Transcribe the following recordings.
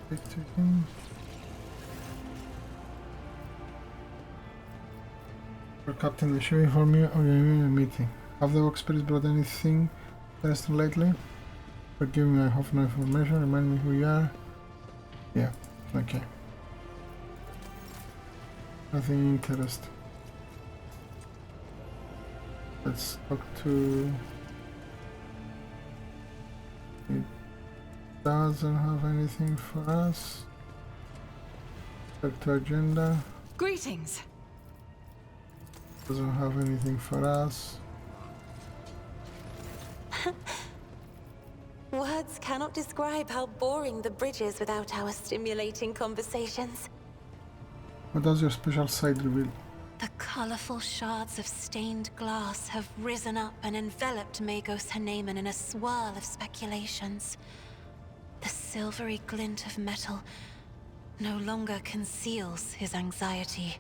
Speak to him. Captain, I should inform you of your immediate meeting. Have the work spirits brought anything interesting lately? Forgive me, I have no information. Remind me who you are. Yeah, okay. Nothing interesting. Let's talk to... It doesn't have anything for us. Back to agenda. Greetings. Doesn't have anything for us. Words cannot describe how boring the bridge is without our stimulating conversations. What does your special side reveal? The colorful shards of stained glass have risen up and enveloped Magos Haneman in a swirl of speculations. The silvery glint of metal no longer conceals his anxiety,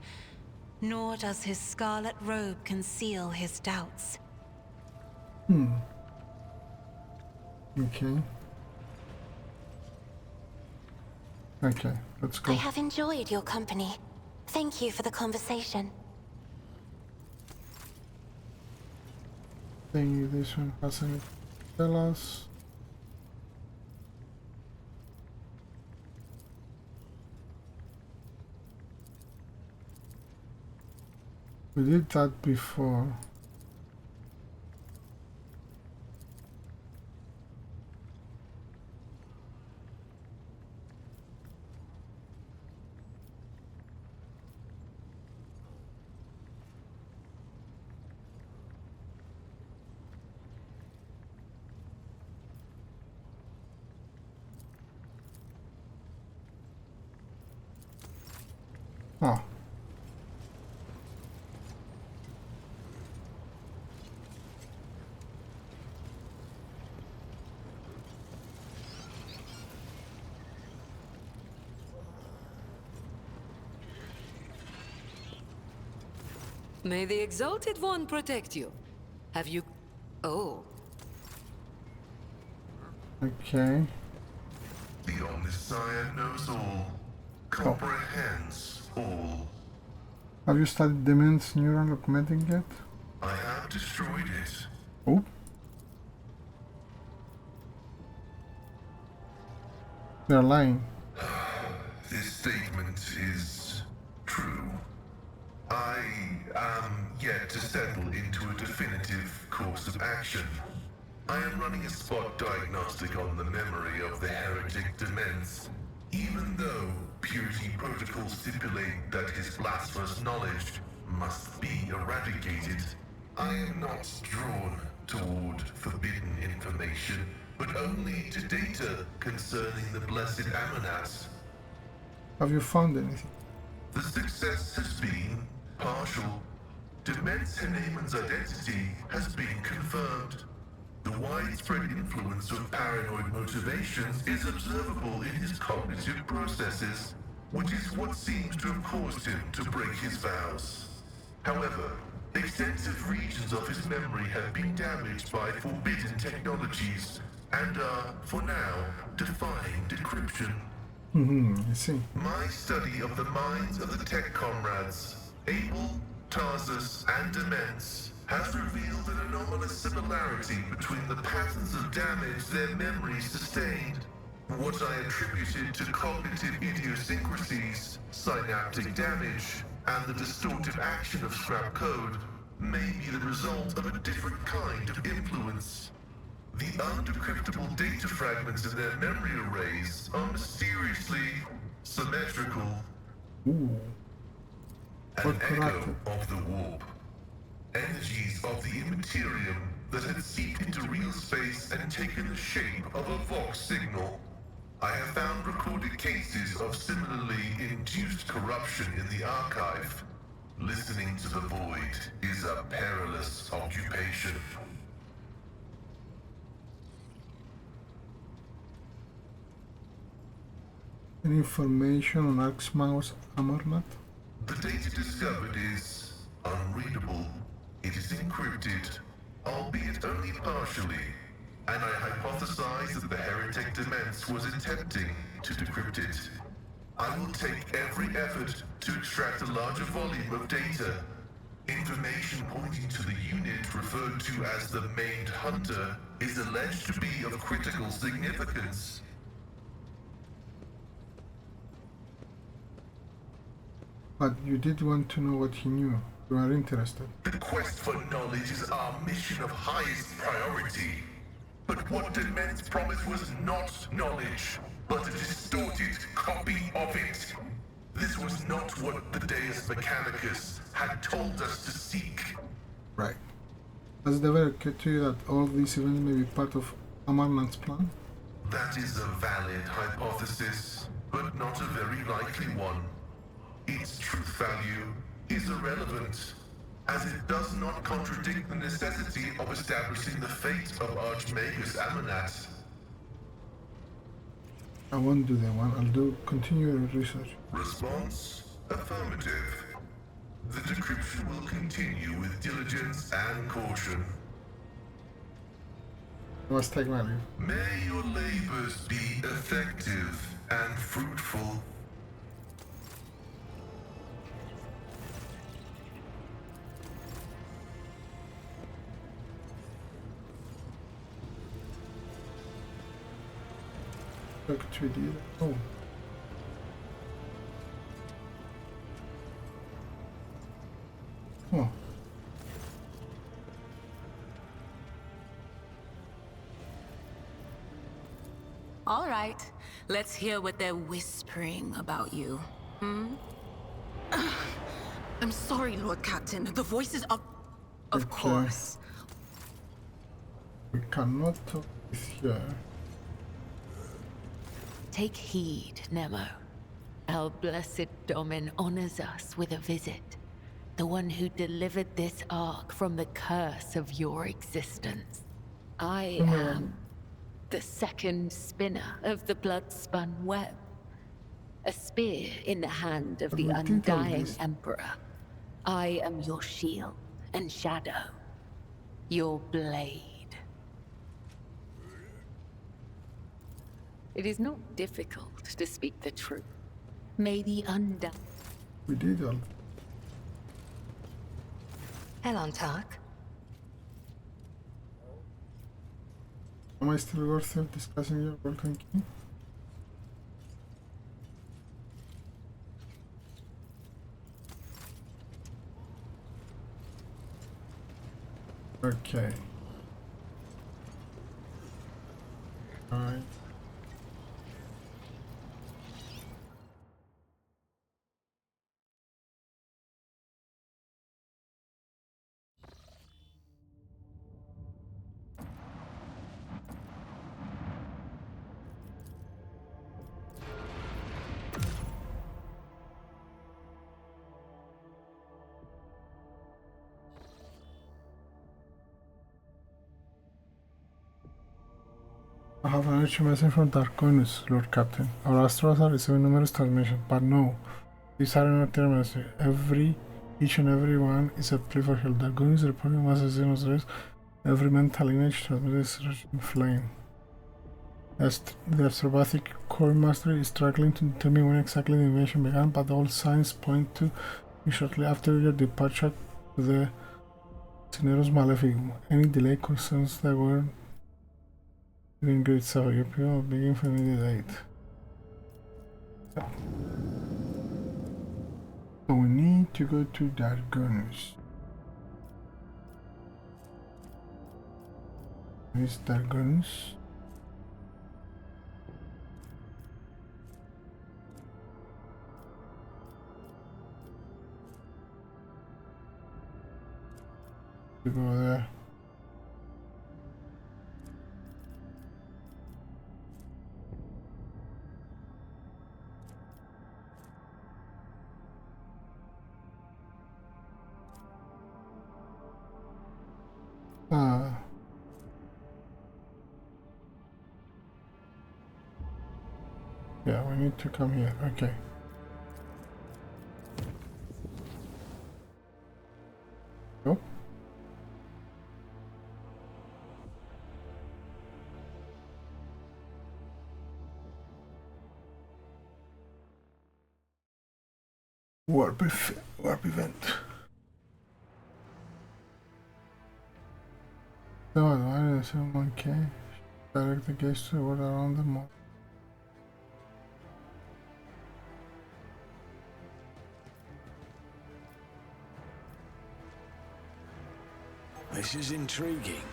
nor does his scarlet robe conceal his doubts. Okay. Okay, let's go. I have enjoyed your company. Thank you for the conversation. Think this one has anything to tell us. We did that before. Ah. May the Exalted One protect you. Have you... Oh. Okay. The Omniscient knows all, comprehends all. Have you studied Dement's neural augmenting yet? I have destroyed it. Oh. They're lying. This statement is true. I am yet to settle into a definitive course of action. I am running a spot diagnostic on the memory of the heretic Dements, even though purity protocols stipulate that his blasphemous knowledge must be eradicated. I am not drawn toward forbidden information, but only to data concerning the blessed Amonats. Have you found anything? The success has been partial. Dements Haneman's identity has been confirmed. The widespread influence of paranoid motivations is observable in his cognitive processes, which is what seems to have caused him to break his vows. However, extensive regions of his memory have been damaged by forbidden technologies and are, for now, defying decryption. I see. My study of the minds of the tech comrades, Abel, Tarsus, and Dements, has revealed an anomalous similarity between the patterns of damage their memories sustained. What I attributed to cognitive idiosyncrasies, synaptic damage, and the distortive action of scrap code may be the result of a different kind of influence. The undecryptable data fragments in their memory arrays are mysteriously symmetrical. Ooh. An What echo corrupted? of the warp. Energies of the Imperium that had seeped into real space and taken the shape of a Vox signal. I have found recorded cases of similarly induced corruption in the archive. Listening to the void is a perilous occupation. Any information on Arxmau's Amornat? The data discovered is unreadable. It is encrypted, albeit only partially. and I hypothesize that the heretic Demence was attempting to decrypt it. I will take every effort to extract a larger volume of data. Information pointing to the unit referred to as the Maimed Hunter is alleged to be of critical significance. But you did want to know what he knew. You are interested. The quest for knowledge is our mission of highest priority. But what Demence promised was not knowledge, but a distorted copy of it. This was not what the Deus Mechanicus had told us to seek. Right. Does it ever occur to you that all these events may be part of Amarnant's plan? That is a valid hypothesis, but not a very likely one. Its truth value is irrelevant, as it does not contradict the necessity of establishing the fate of Archmagus Amanat. I won't do that one. I'll do continual research. Response? Affirmative. The decryption will continue with diligence and caution. I must take my leave. May your labors be effective and fruitful. Talk to you. Oh. Oh. All right, let's hear what they're whispering about you. I'm sorry, Lord Captain. The voices are... Of Okay. course. We cannot talk with her. Take heed, Nemo. Our blessed Domin honors us with a visit. The one who delivered this ark from the curse of your existence. I am the second spinner of the blood-spun web. A spear in the hand of the We did all undying this. Emperor. I am your shield and shadow. Your blade. It is not difficult to speak the truth. May the undying... We did all. Hello, Tark. Am I still worth of discussing your welcome king? Okay. Alright. I have an urgent message from Koronus, Lord Captain. Our astrals are receiving numerous transmissions, but no, these are not their message. Each and every one is a plea for help. Koronus is reporting massive xenos race. Every mental image transmitted is in flame. As the astropathic core master is struggling to determine when exactly the invasion began, but all signs point to shortly after your departure to the Cineros Maleficum. Any delay concerns the world. Doing great, so your people will begin from immediate date. So we need to go to Dargonus. Where is Dargonus? To go there. Yeah, we need to come here. Okay. Go. Warp event. So I assume okay. Direct the gaze toward around the mall. This is intriguing.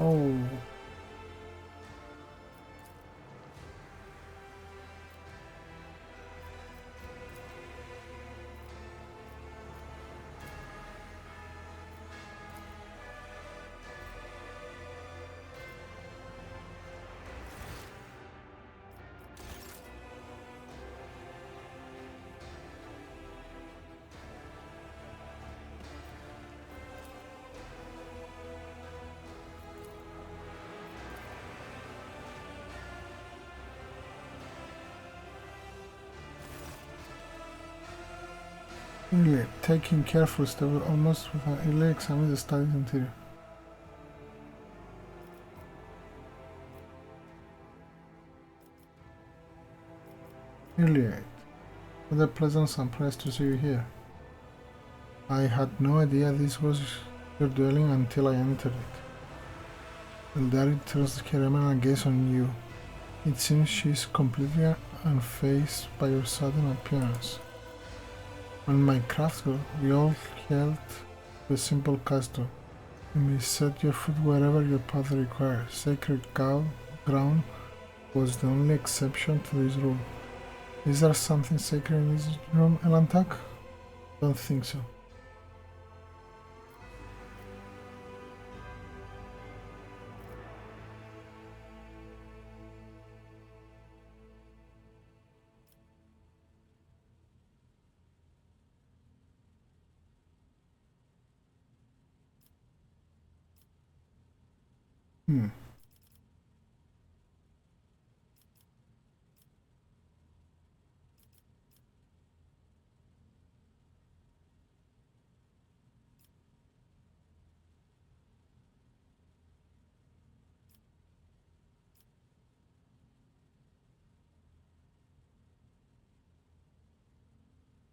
Oh. Really, taking careful steps almost without really examining the study's interior. Really, what a pleasant surprise to see you here. I had no idea this was your dwelling until I entered it. Eldari turns her emerald gaze on you. It seems she is completely unfazed by your sudden appearance. On my craftswork, we all held the simple custom. You may set your foot wherever your path requires. Sacred ground was the only exception to this rule. Is there something sacred in this room, Elantak? Don't think so.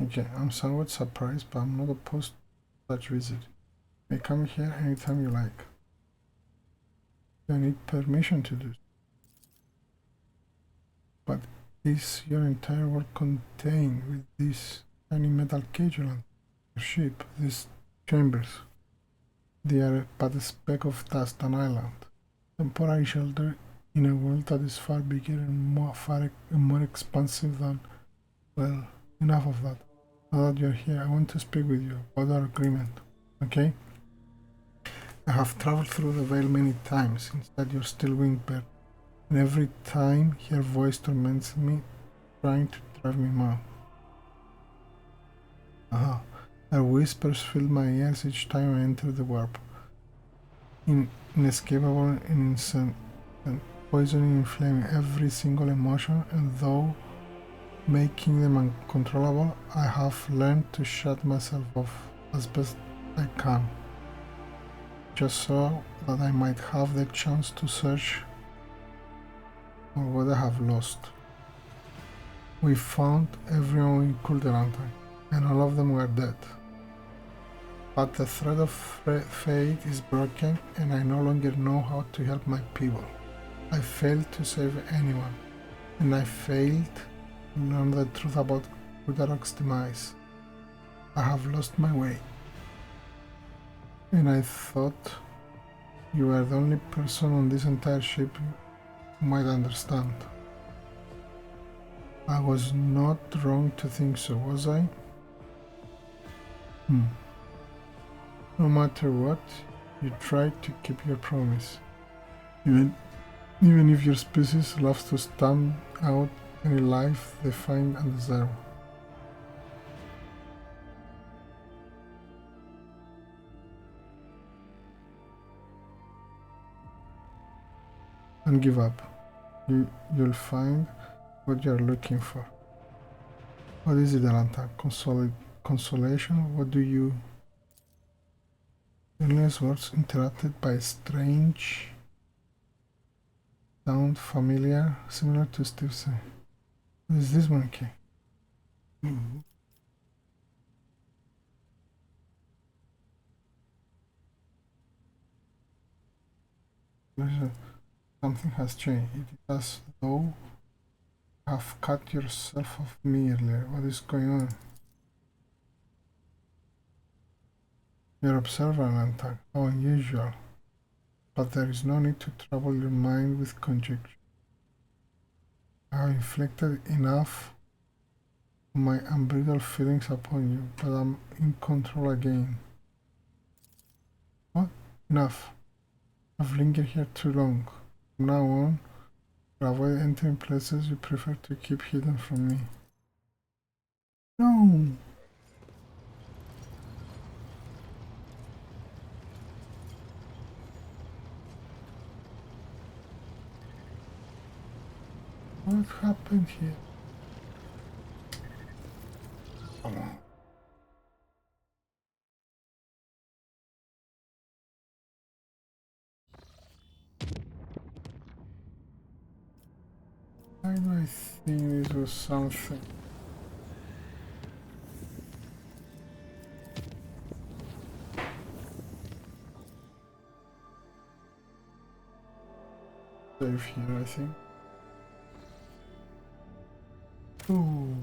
Okay, I'm somewhat surprised, but I'm not opposed to such visit. You may come here anytime you like. You need permission to do so. But is your entire world contained with this tiny metal cage on your ship, these chambers? They are but a speck of dust, an island. Temporary shelter in a world that is far bigger and more expansive than, well, enough of that. Now that you're here, I want to speak with you about our agreement, okay? I have traveled through the veil many times, instead you're still winged bird, and every time her voice torments me, trying to drive me mad. Her whispers fill my ears each time I enter the warp. Inescapable and instant, and poisoning, inflaming every single emotion, and though making them uncontrollable, I have learned to shut myself off as best I can, just so that I might have the chance to search for what I have lost. We found everyone we could around time, and all of them were dead. But the thread of fate is broken, and I no longer know how to help my people. I failed to save anyone, and I failed to learn the truth about Kudarok's demise. I have lost my way, and I thought you were the only person on this entire ship who might understand. I was not wrong to think so, was I? No matter what, you tried to keep your promise. Even if your species loves to stamp out any life they find undesirable. Don't give up. You'll find what you're looking for. What is it, Alanta? Consolation? What do you... Endless words interrupted by strange sound familiar, similar to Steve's. What is this monkey? Something has changed. It is as though you have cut yourself off me earlier. What is going on? You're observant, Alanta. How unusual. But there is no need to trouble your mind with conjecture. I have inflicted enough of my unbridled feelings upon you, but I'm in control again. What? Enough. I've lingered here too long. From now on, to avoid entering places you prefer to keep hidden from me. No! What happened here? Come on. Why do I think this was something? Save here, I think. Ooh.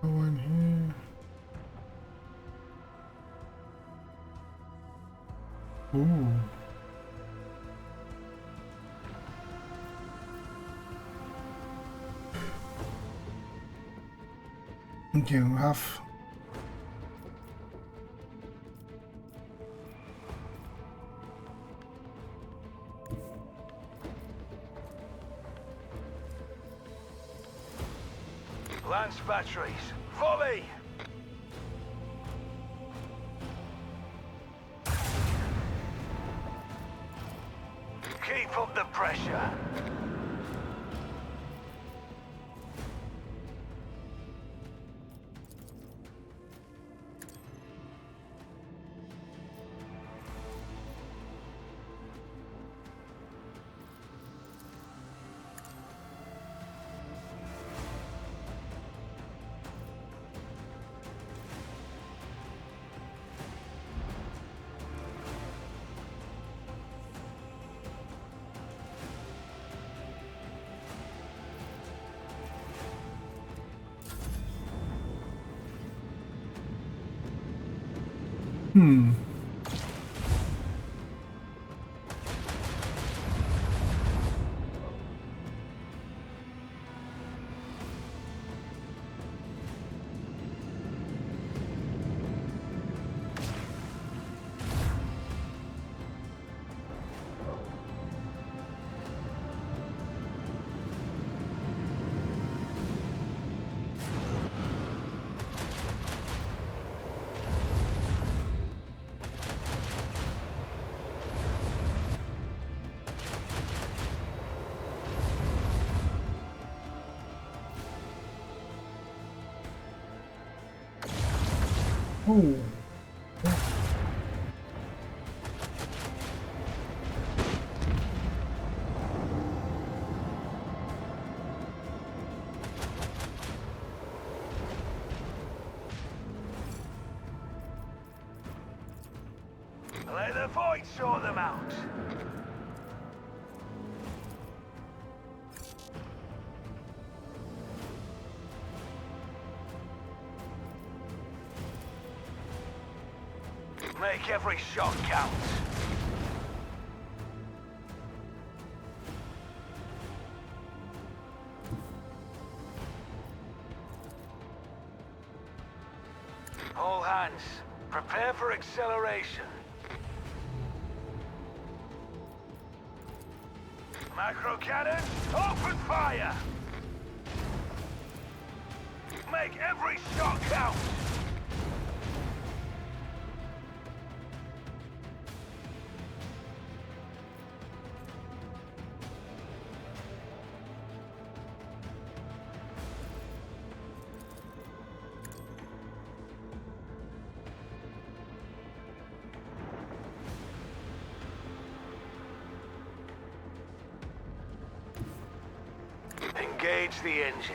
No one here. Ooh. Okay, we have Lance batteries, volley! Keep up the pressure. oh. Let the void sort them out. Make every shot count. All hands, prepare for acceleration. Macro cannon, open fire! Make every shot count! Engage the engines.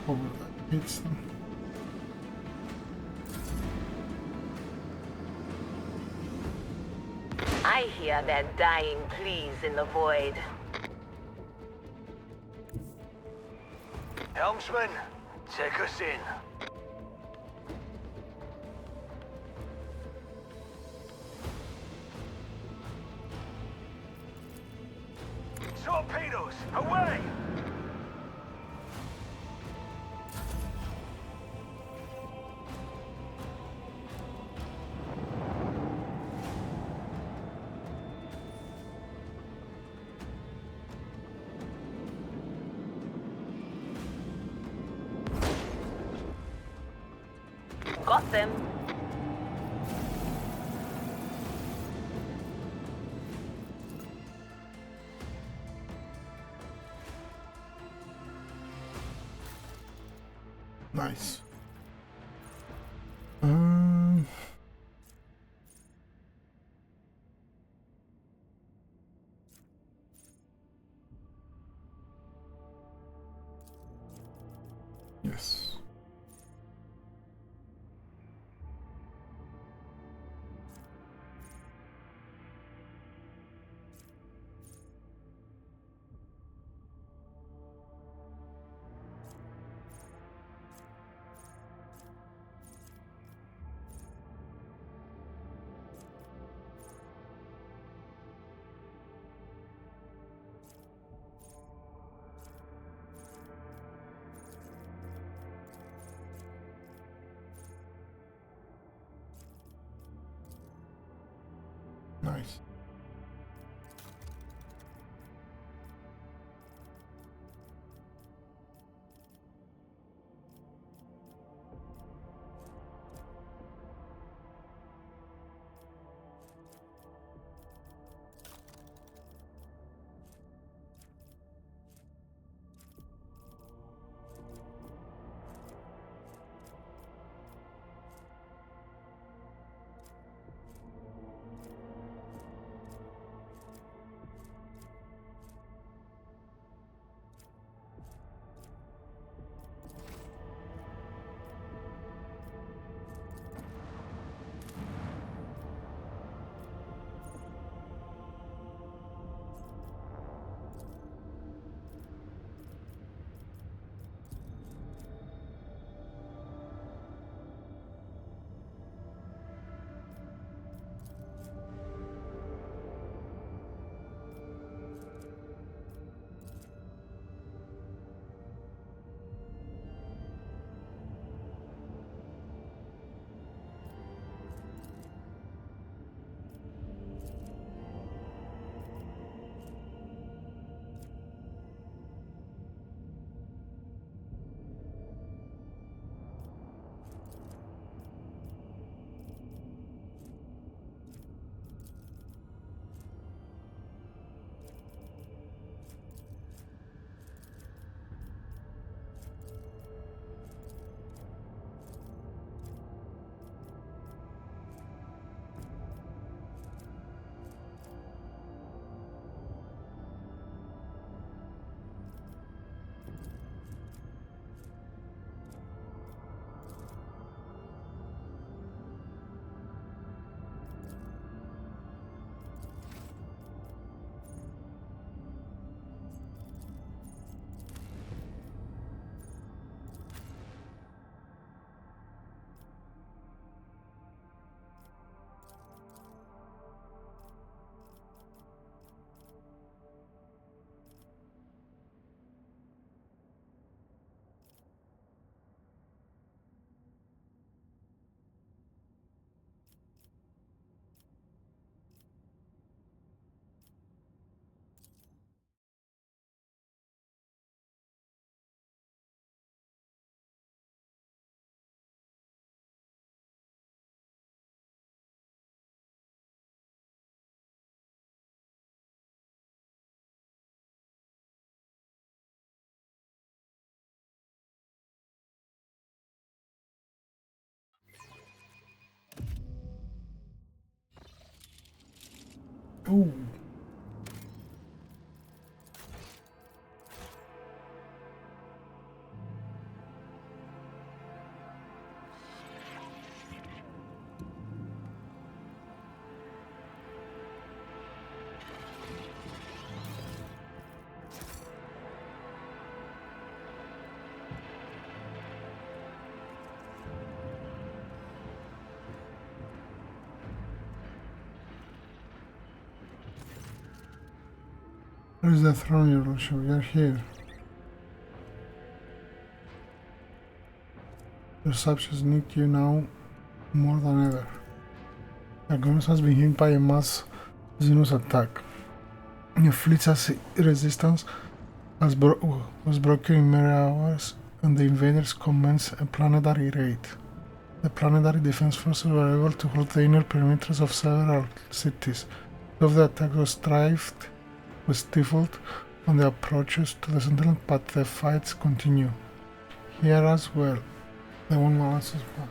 Hope that hits them. I hear their dying pleas in the void. Helmsman, take us in. Torpedoes, away! Got them. Nice. Yes. Nice. Ooh. Where is the throne, your lordship? We are here. Your subjects need you now more than ever. Koronus has been hit by a mass xenos attack. Your fleet's resistance was broken in mere hours, and the invaders commenced a planetary raid. The planetary defense forces were able to hold the inner perimeters of several cities. Of the attack was stifled on the approaches to the Sentinel, but the fights continue. Here as well, the one balances back.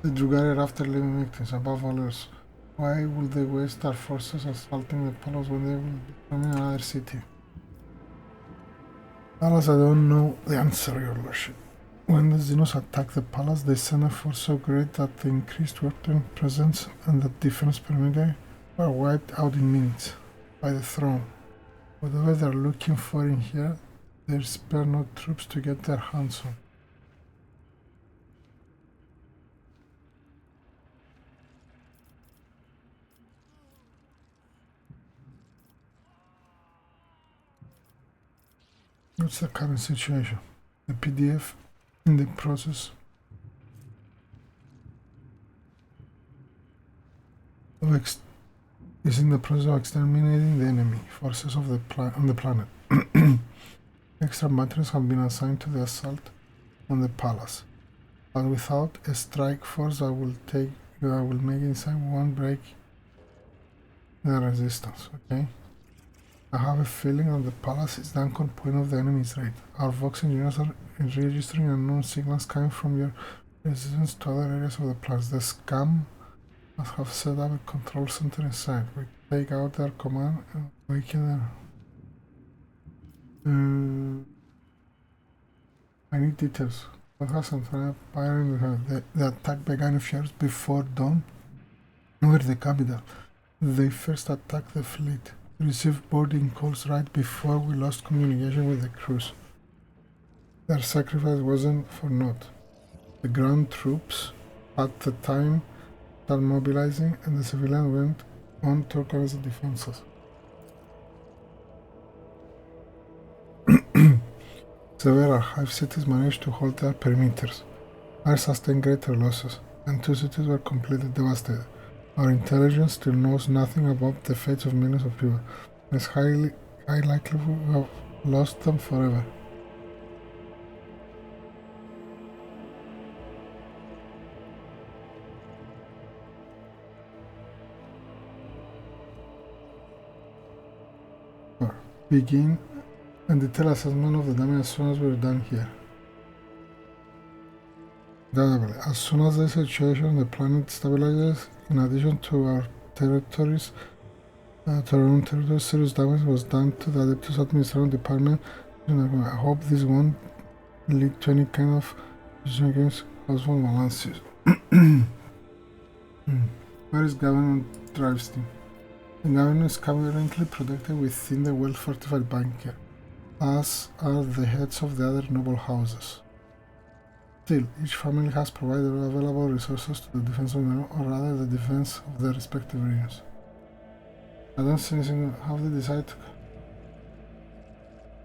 The Drugari are after living victims, above all else. Why would they waste our forces assaulting the palace when they will be coming another city? Alas, I don't know the answer, your lordship. When the xenos attacked the palace, they sent a force so great that the increased weapon presence and the defense perimeter were wiped out in minutes by the throne. Whatever they're looking for in here, they spare no troops to get their hands on. What's the current situation? The PDF in the process of exterminating the enemy forces of on the planet. Extra materials have been assigned to the assault on the palace, but without a strike force that will make inside one break the resistance. Okay. I have a feeling that the palace is the anchor point of the enemy's raid. Our Vox engineers are registering unknown signals coming from your resistance to other areas of the planet. The scam must have set up a control center inside. We take out their command and weaken their... I need details. What has Antonia firing with her? The attack began a few hours before dawn over the capital. They first attacked the fleet. Received boarding calls right before we lost communication with the crews. Their sacrifice wasn't for naught. The ground troops at the time started mobilizing, and the civilians went on to organize the defenses. Several hive cities managed to hold their perimeters. Others sustained greater losses, and 2 cities were completely devastated. Our intelligence still knows nothing about the fates of millions of people. It's high likelihood we have lost them forever. Begin and detailed assessment of the damage as soon as we're done here. As soon as the situation on the planet stabilizes, in addition to our territories, to our own territories, serious damage was done to the Adeptus Administration Department. I hope this won't lead to any kind of decision against household balances. Where is Governor Drivestein? The governor is currently protected within the well-fortified bunker, as are the heads of the other noble houses. Still, each family has provided available resources to the defense of their own, or rather the defense of their respective regions. I don't see anything. Have they decided to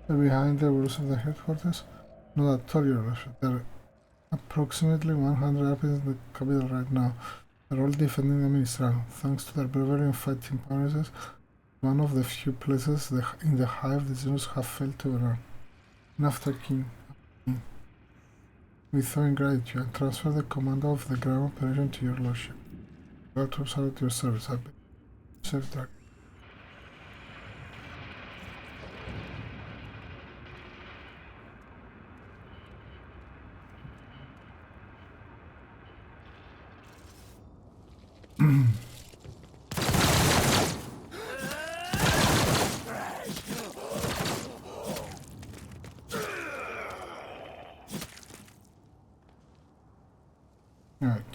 go behind the walls of the headquarters? Not at all, your lordship. There are approximately 100 RPs in the capital right now. They're all defending the administration. Thanks to their bravery and fighting prowess, one of the few places in the hive the xenos have failed to run. And after King, we throw in gratitude and transfer the command of the ground operation to your lordship. Our troops are at your service. I beg. Safe track.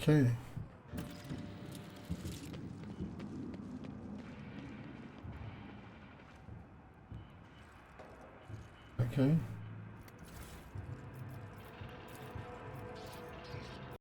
Okay. Okay.